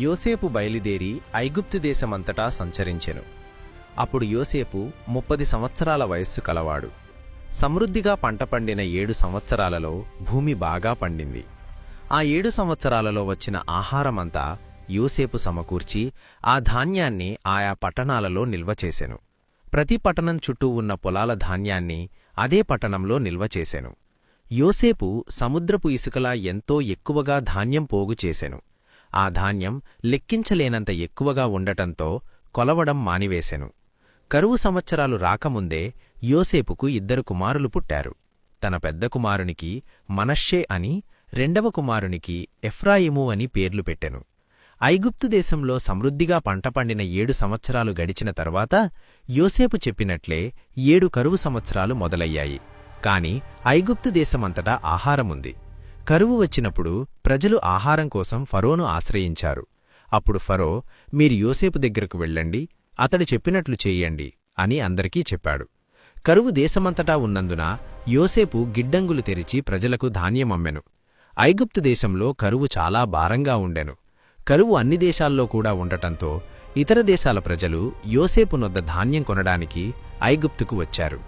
యోసేపు బయలుదేరి ఐగుప్తు దేశమంతటా సంచరించెను. అప్పుడు యోసేపు 30 సంవత్సరాల వయస్సు కలవాడు. సమృద్ధిగా పంట పండిన 7 సంవత్సరాలలో భూమి బాగా పండింది. ఆ 7 సంవత్సరాలలో వచ్చిన ఆహారమంతా యోసేపు సమకూర్చి ఆ ధాన్యాన్ని ఆయా పట్టణాలలో నిల్వచేసెను. ప్రతి పట్టణం చుట్టూ ఉన్న పొలాల ధాన్యాన్ని అదే పట్టణంలో నిల్వచేసెను. యోసేపు సముద్రపు ఇసుకలా ఎంతో ఎక్కువగా ధాన్యం పోగు చేసెను. ఆ ధాన్యం లెక్కించలేనంత ఎక్కువగా ఉండటంతో కొలవడం మానివేసెను. కరువు సంవత్సరాలు రాకముందే యోసేపుకు 2 కుమారులు పుట్టారు. తన పెద్ద కుమారునికి మనష్షే అని, రెండవ కుమారునికి ఎఫ్రాయిము అని పేర్లు పెట్టెను. ఐగుప్తు దేశంలో సమృద్ధిగా పంట పండిన 7 సంవత్సరాలు గడిచిన తర్వాత యోసేపు చెప్పినట్లే 7 కరువు సంవత్సరాలు మొదలయ్యాయి. కాని ఐగుప్తు దేశమంతటా ఆహారముంది. కరువు వచ్చినప్పుడు ప్రజలు ఆహారం కోసం ఫరోను ఆశ్రయించారు. అప్పుడు ఫరో, మీరు యోసేపు దగ్గరకు వెళ్ళండి, అతడు చెప్పినట్లు చెయ్యండి అని అందరికీ చెప్పాడు. కరువు దేశమంతటా ఉన్నందున యోసేపు గిడ్డంగులు తెరిచి ప్రజలకు ధాన్యమమ్మెను. ఐగుప్తు దేశంలో కరువు చాలా భారంగా ఉండెను. కరువు అన్ని దేశాల్లో కూడా ఉండటంతో ఇతర దేశాల ప్రజలు యోసేపు నొద్ద ధాన్యం కొనడానికి ఐగుప్తుకు వచ్చారు.